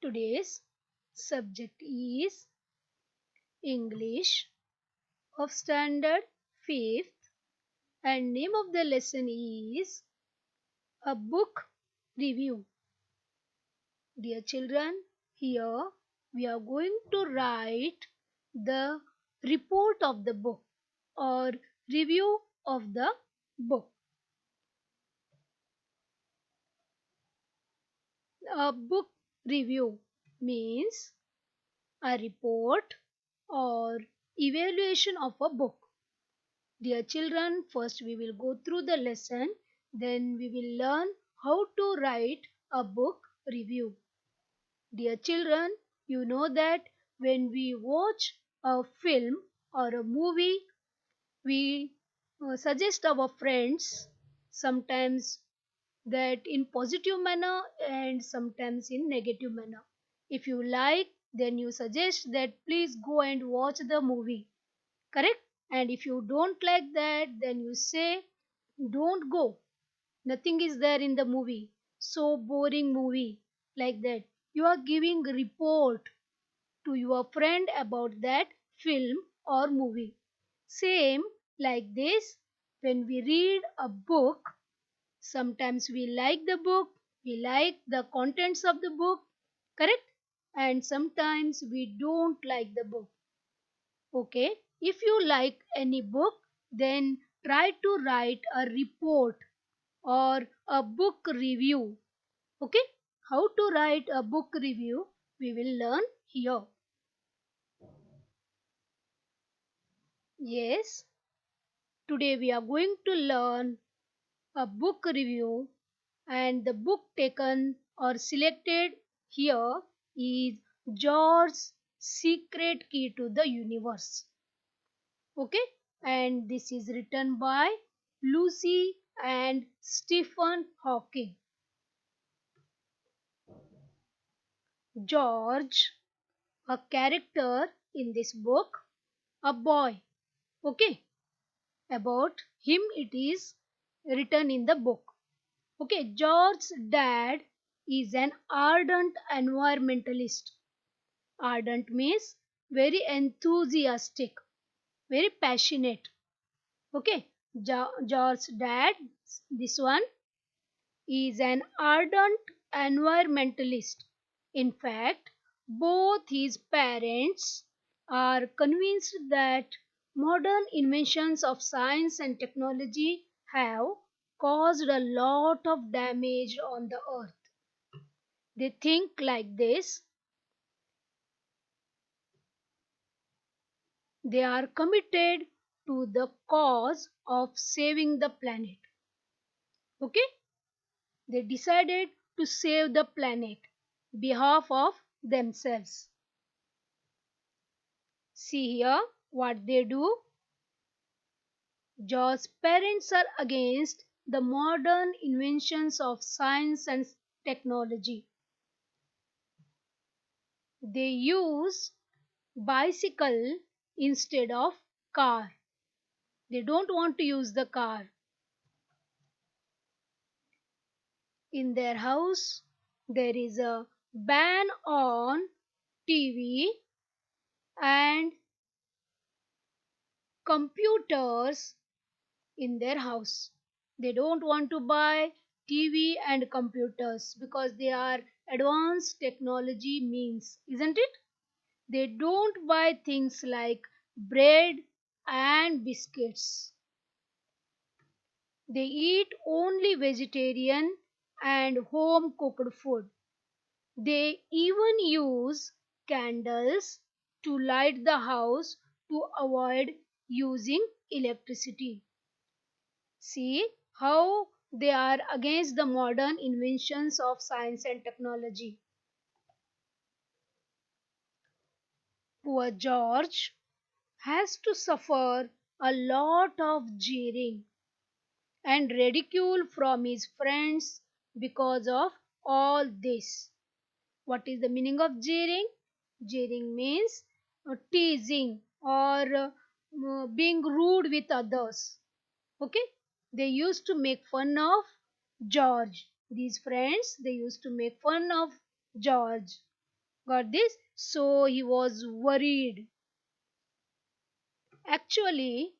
Today's subject is English of Standard 5th, and name of the lesson is a book review. Dear children, here we are going to write the report of the book or review of the book. A book review means a report or evaluation of a book. Dear children, first we will go through the lesson, then we will learn how to write a book review. Dear children, you know that when we watch a film or a movie, we suggest our friends sometimes that in positive manner and sometimes in negative manner. If you like, then you suggest that please go and watch the movie, correct? And if you don't like that, then you say don't go, nothing is there in the movie, so boring movie, like that. You are giving report to your friend about that film or movie. Same like this, when we read a book, sometimes we like the book, we like the contents of the book, correct? And sometimes we don't like the book. Okay, if you like any book, then try to write a report or a book review. Okay, how to write a book review we will learn here. Yes, today we are going to learn a book review, and the book taken or selected here is George's Secret Key to the Universe. Okay, and this is written by Lucy and Stephen Hawking. George, a character in this book, a boy. Okay, about him it is written in the book. Okay, George's dad is an ardent environmentalist. Ardent means very enthusiastic, very passionate. Okay, George's dad, this one, is an ardent environmentalist. In fact, both his parents are convinced that modern inventions of science and technology have caused a lot of damage on the earth. They think like this, they are committed to the cause of saving the planet. Okay? They decided to save the planet behalf of themselves. See here what they do. George's parents are against the modern inventions of science and technology. They use bicycle instead of car. They don't want to use the car. In their house, there is a ban on TV and computers in their house. They don't want to buy TV and computers because they are advanced technology means, isn't it? They don't buy things like bread and biscuits. They eat only vegetarian and home cooked food. They even use candles to light the house to avoid using electricity. See how they are against the modern inventions of science and technology. Poor George has to suffer a lot of jeering and ridicule from his friends because of all this. What is the meaning of jeering? Jeering means teasing or being rude with others. Okay? They used to make fun of George. These friends, they used to make fun of George. Got this? So he was worried. Actually,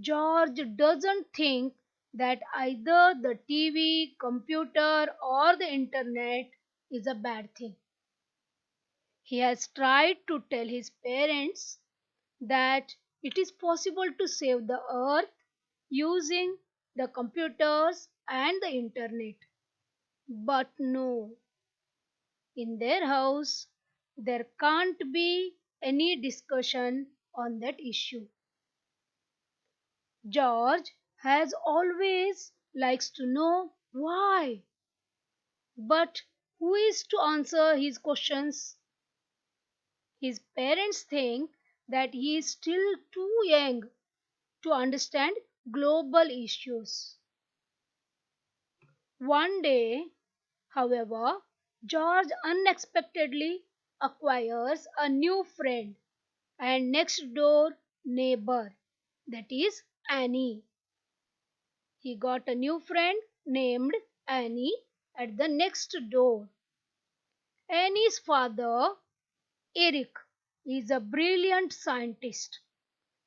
George doesn't think that either the TV, computer, or the internet is a bad thing. He has tried to tell his parents that it is possible to save the earth using the computers and the internet. But no, in their house, there can't be any discussion on that issue. George has always likes to know why, but who is to answer his questions? His parents think that he is still too young to understand global issues. One day, however, George unexpectedly acquires a new friend and next door neighbor, that is Annie. He got a new friend named Annie at the next door. Annie's father, Eric, is a brilliant scientist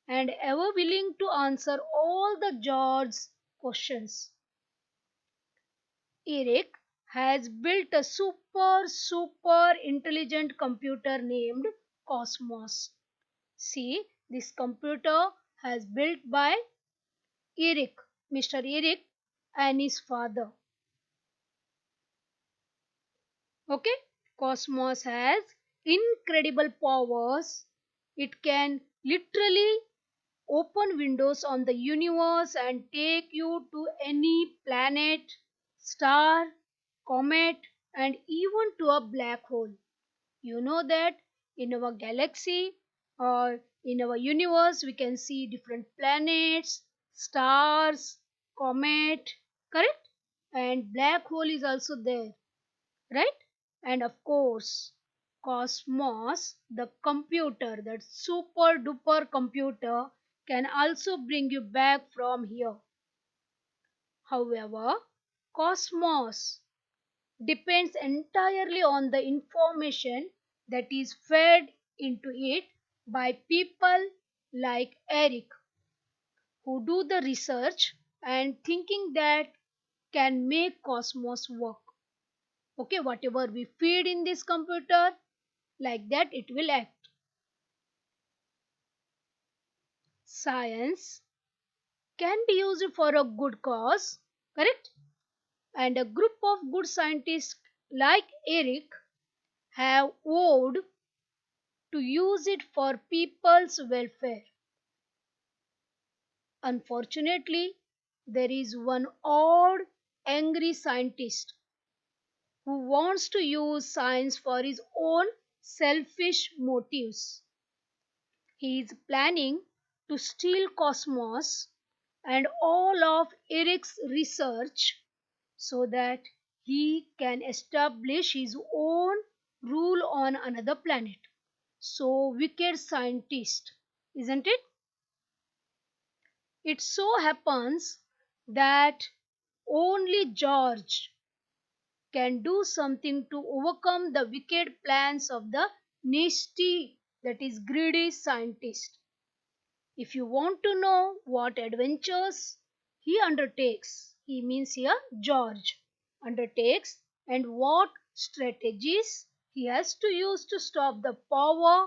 and ever willing to answer all the George's questions. Eric has built a super intelligent computer named Cosmos. See, this computer has built by Eric, Mr. Eric, and his father. Okay, Cosmos has incredible powers. It can literally open windows on the universe and take you to any planet, star, comet, and even to a black hole. You know that in our galaxy or in our universe, we can see different planets, stars, comet, correct? And black hole is also there, right? And of course, Cosmos, the computer, that super duper computer, can also bring you back from here. However, Cosmos depends entirely on the information that is fed into it by people like Eric, who do the research and thinking that can make Cosmos work. Okay, whatever we feed in this computer, like that it will act. Science can be used for a good cause, correct? And a group of good scientists like Eric have vowed to use it for people's welfare. Unfortunately, there is one odd, angry scientist who wants to use science for his own selfish motives. He is planning to steal Cosmos and all of Eric's research so that he can establish his own rule on another planet. So, wicked scientist, isn't it? It so happens that only George can do something to overcome the wicked plans of the nasty, that is, greedy scientist. If you want to know what adventures he undertakes, he means here George undertakes, and what strategies he has to use to stop the power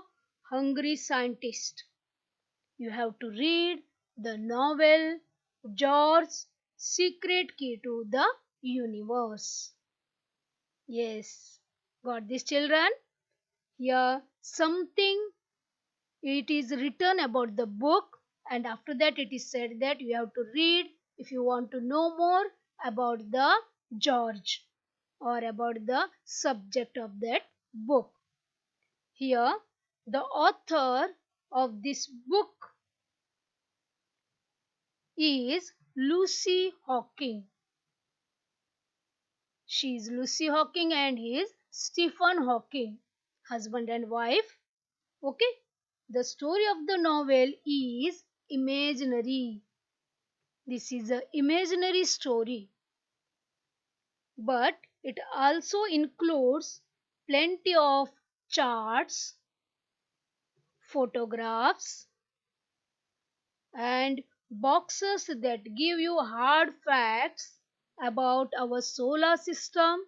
hungry scientist, you have to read the novel George's Secret Key to the Universe. Yes, got this, children? Here, something it is written about the book, and after that, it is said that you have to read if you want to know more about the George or about the subject of that book. Here, the author of this book is Lucy Hawking. She is Lucy Hawking and he is Stephen Hawking, husband and wife. Okay, the story of the novel is imaginary. This is a imaginary story, but it also includes plenty of charts, photographs, and boxes that give you hard facts about our solar system,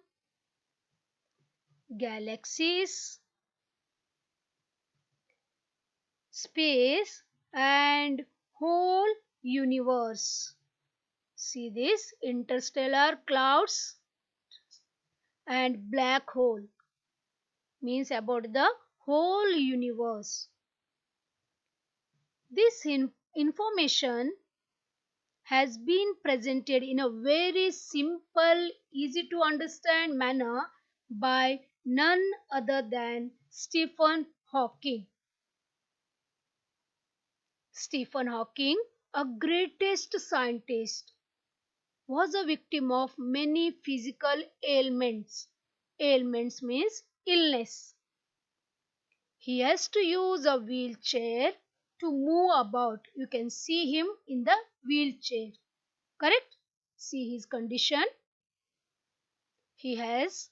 galaxies, space, and whole universe. See this interstellar clouds and black hole means about the whole universe. This information has been presented in a very simple, easy to understand manner by none other than Stephen Hawking. Stephen Hawking, a greatest scientist, was a victim of many physical ailments. Ailments means illness. He has to use a wheelchair to move about. You can see him in the wheelchair. Correct? See his condition. He has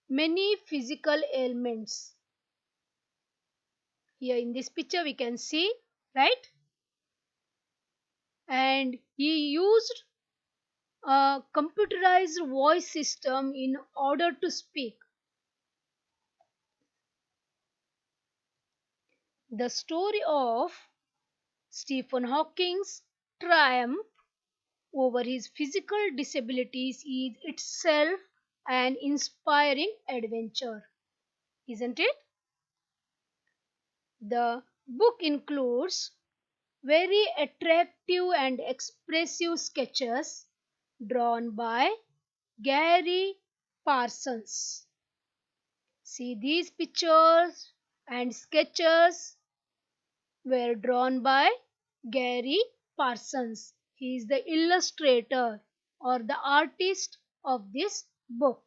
many physical ailments. Here in this picture we can see, right? And he used a computerized voice system in order to speak. The story of Stephen Hawking's triumph over his physical disabilities is itself an inspiring adventure, isn't it? The book includes very attractive and expressive sketches drawn by Gary Parsons. See, these pictures and sketches were drawn by Gary Parsons. He is the illustrator or the artist of this book.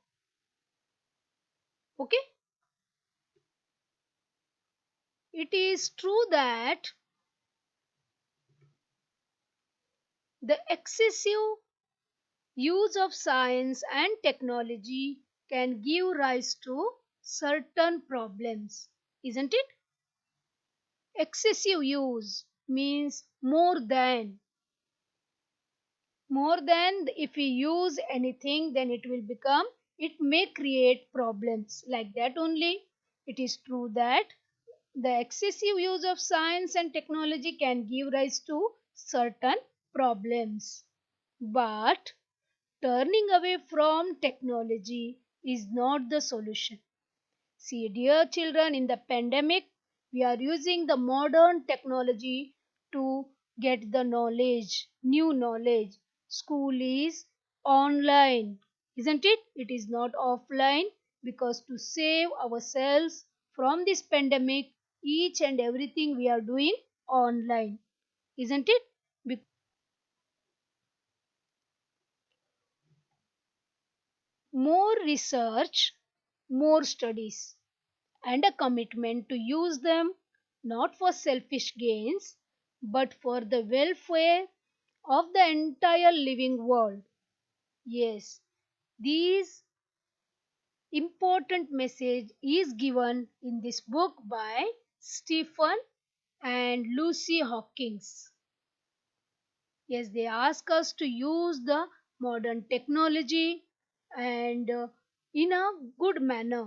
Okay? It is true that the excessive use of science and technology can give rise to certain problems, isn't it? Excessive use means more than if we use anything then it may create problems like that only. It is true that the excessive use of science and technology can give rise to certain problems, but turning away from technology is not the solution. See, dear children, in the pandemic, we are using the modern technology to get the knowledge, new knowledge. School is online, isn't it? It is not offline because to save ourselves from this pandemic, each and everything we are doing online, isn't it? More research, more studies, and a commitment to use them not for selfish gains but for the welfare of the entire living world. Yes, this important message is given in this book by Stephen and Lucy Hawkins. Yes, they ask us to use the modern technology and in a good manner.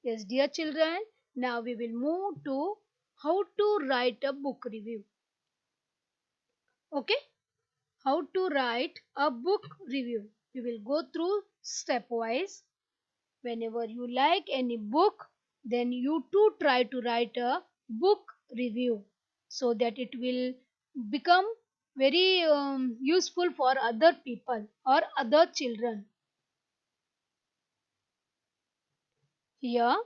Yes, dear children, now we will move to how to write a book review. Okay, how to write a book review. We will go through stepwise. Whenever you like any book, then you too try to write a book review so that it will become very useful for other people or other children. Here,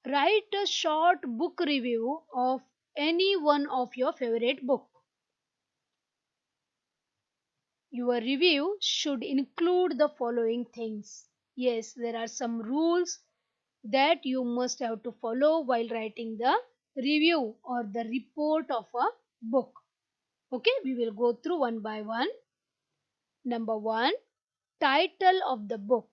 write a short book review of any one of your favorite book. Your review should include the following things. Yes, there are some rules that you must have to follow while writing the review or the report of a book. Okay, we will go through one by one. Number one, title of the book.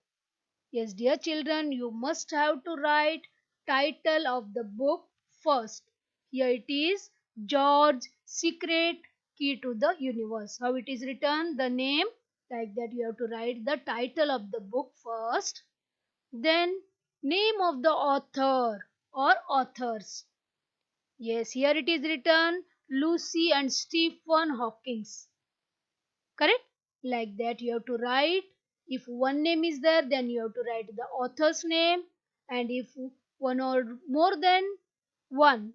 Yes, dear children, you must have to write title of the book first. Here it is, George Secret Key to the Universe. How it is written, the name, like that you have to write the title of the book first. Then name of the author or authors. Yes, here it is written Lucy and Stephen Hawkins. Correct? Like that you have to write. If one name is there, then you have to write the author's name. And if one or more than one,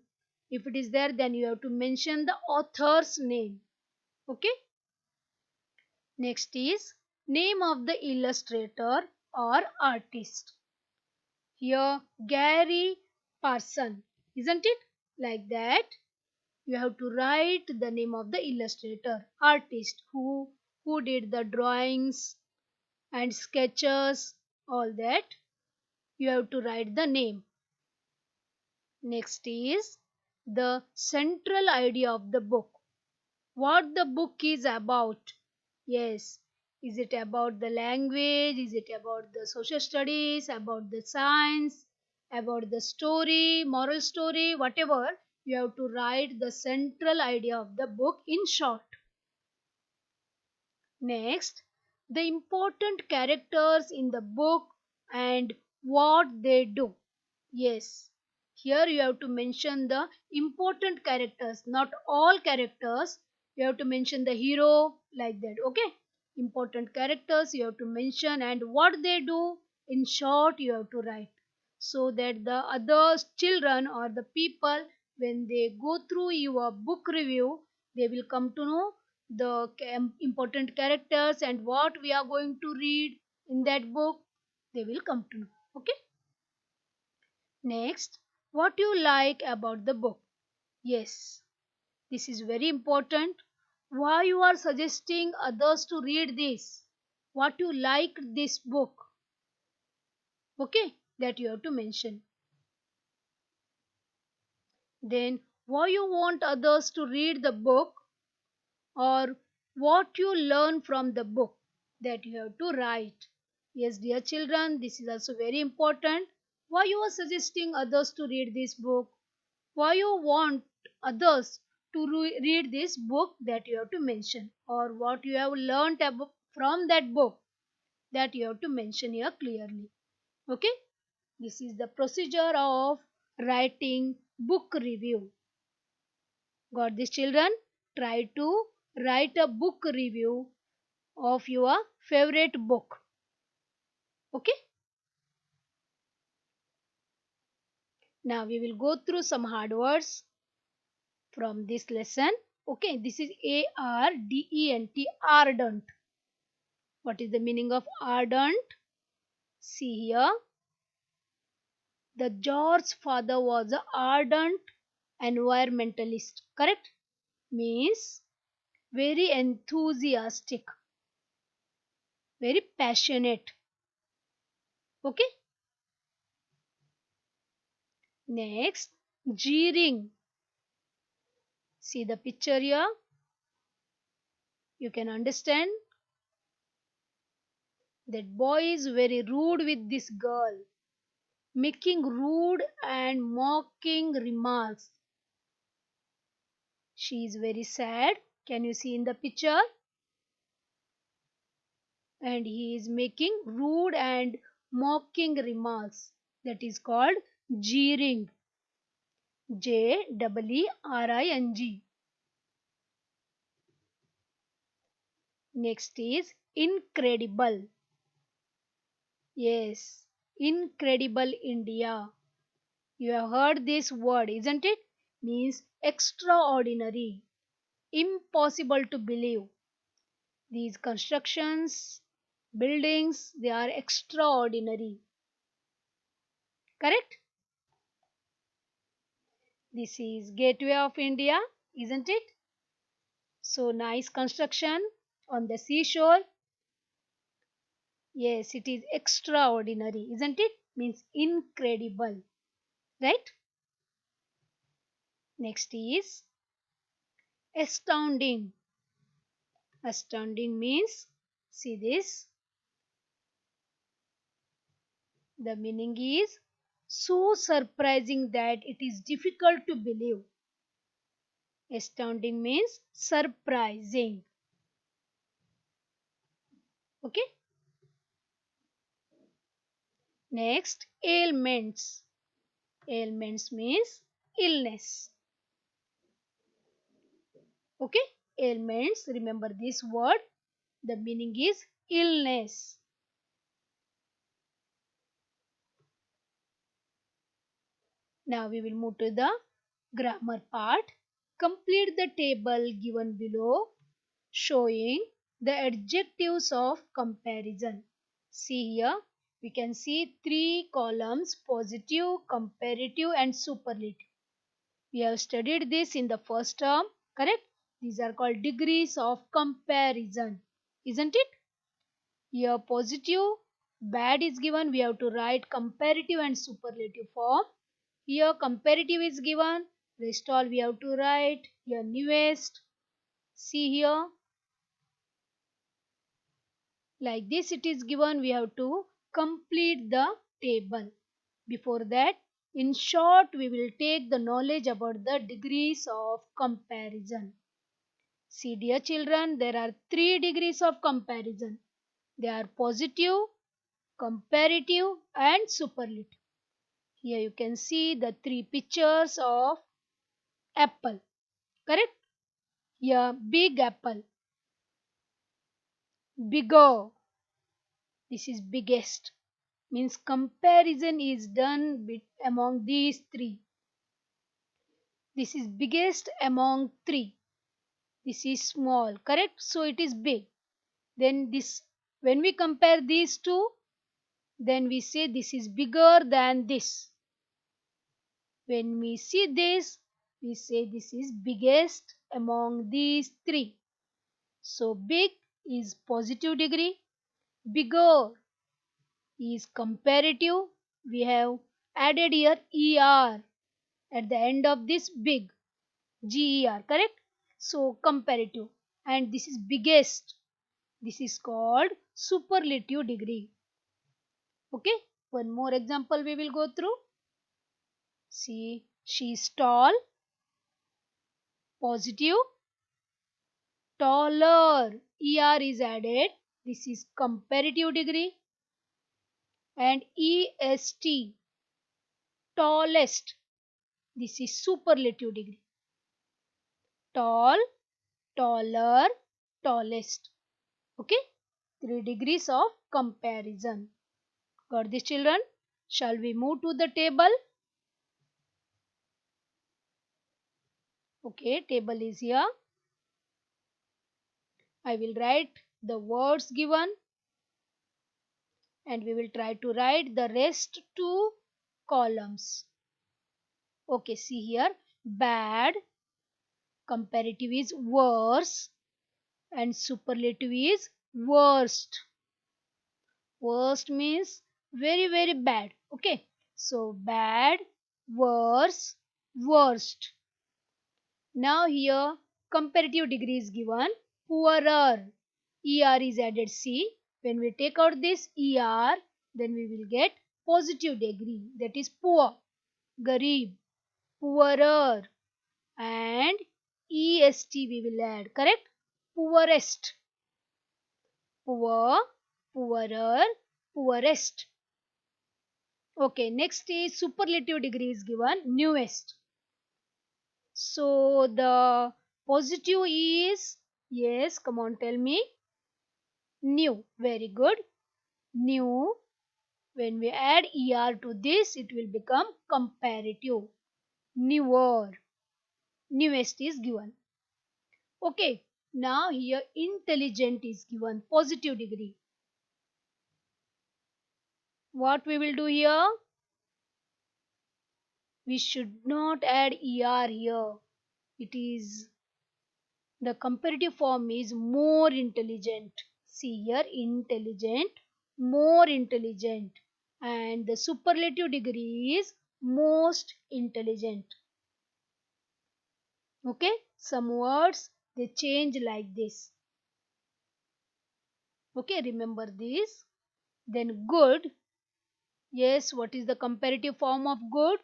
if it is there, then you have to mention the author's name. Okay? Next is name of the illustrator or artist. Here, Gary Parson, isn't it? Like that, you have to write the name of the illustrator, artist who did the drawings and sketches, all that. You have to write the name. Next is the central idea of the book. What the book is about. Yes. Is it about the language? Is it about the social studies? About the science? About the story, moral story, whatever? You have to write the central idea of the book in short. Next, the important characters in the book and what they do. Yes, here you have to mention the important characters, not all characters. You have to mention the hero like that. Okay, important characters you have to mention and what they do. In short, you have to write so that the other children or the people, when they go through your book review, they will come to know the important characters and what we are going to read in that book. They will come to know. Okay. Next, what you like about the book. Yes, this is very important. Why you are suggesting others to read this? What you like this book? Okay, that you have to mention. Then, why you want others to read the book or what you learn from the book? That you have to write. Yes, dear children, this is also very important. Why you are suggesting others to read this book? Why you want others to read this book, that you have to mention, or what you have learnt from that book, that you have to mention here clearly. Okay, this is the procedure of writing book review. Got this, children? Try to write a book review of your favorite book. Okay, now we will go through some hard words from this lesson. Okay, this is ardent, ardent. What is the meaning of ardent? See here, the George's father was an ardent environmentalist. Correct? Means very enthusiastic, very passionate. Okay? Next, jeering. See the picture here. You can understand that boy is very rude with this girl, making rude and mocking remarks. She is very sad. Can you see in the picture? And he is making rude and mocking remarks. That is called jeering. Jeering. Next is incredible. Yes, incredible India. You have heard this word, isn't it? Means extraordinary, impossible to believe. These constructions, buildings, they are extraordinary. Correct? This is Gateway of India, isn't it? So nice construction on the seashore. Yes, it is extraordinary, isn't it? Means incredible, right? Next is astounding. Astounding means, see this, The meaning is so surprising that it is difficult to believe. Astounding means surprising. Okay. Next, ailments. Ailments means illness. Okay. Ailments, remember this word. The meaning is illness. Now we will move to the grammar part. Complete the table given below showing the adjectives of comparison. See here, we can see three columns: positive, comparative and superlative. We have studied this in the first term, correct? These are called degrees of comparison, isn't it? Here positive, bad is given, we have to write comparative and superlative form. Here comparative is given, rest all we have to write. Here newest, see here, like this it is given, we have to complete the table. Before that, in short, we will take the knowledge about the degrees of comparison. See dear children, there are three degrees of comparison. They are positive, comparative and superlative. Here you can see the three pictures of apple, correct? Here big apple, bigger, this is biggest, means comparison is done among these three. This is biggest among three. This is small, correct? So it is big. Then this, when we compare these two, then we say this is bigger than this. When we see this, we say this is biggest among these three. So big is positive degree, bigger is comparative. We have added here er at the end of this big, ger, correct? So comparative, and this is biggest. This is called superlative degree. Okay, one more example we will go through. See, she is tall, positive, taller, er is added. This is comparative degree. And est, tallest, this is superlative degree. Tall, taller, tallest. Okay, three degrees of comparison. Got this, children? Shall we move to the table? Okay, table is here. I will write the words given and we will try to write the rest two columns. Okay, see here, bad, comparative is worse and superlative is worst. Worst means very very bad. Okay, so bad, worse, worst. Now here comparative degree is given, poorer, er is added. See, when we take out this er, then we will get positive degree, that is poor, garib, poorer, and est we will add, correct? Poorest, poor, poorer, poorest. Okay, next is superlative degree is given, newest. So the positive is, yes, come on, tell me. New, very good. New, when we add er to this, it will become comparative. Newer, newest is given. Okay, now here intelligent is given, positive degree. What we will do here? We should not add er here. It is, the comparative form is more intelligent. See here, intelligent, more intelligent. And the superlative degree is most intelligent. Okay, some words they change like this. Okay, remember this. Then good, Yes, what is the comparative form of good?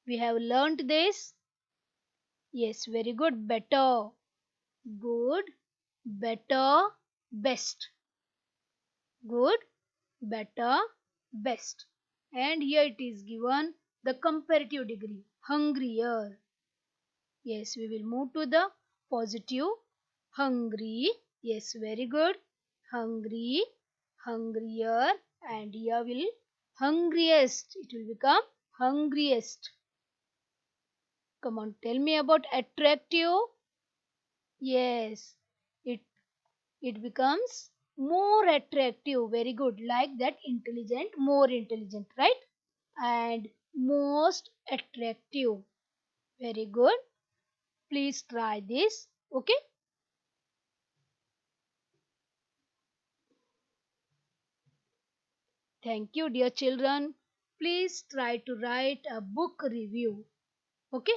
We have learnt this. Yes, very good. Better. Good, better, best. Good, better, best. And here it is given the comparative degree. Hungrier. Yes, we will move to the positive. Hungry. Yes, very good. Hungry, hungrier, and here will hungriest. It will become hungriest. Come on, tell me about attractive. Yes, it it becomes more attractive. Very good. Like that, intelligent, more intelligent, right? And most attractive. Very good. Please try this. Okay. Thank you, dear children. Please try to write a book review. Okay.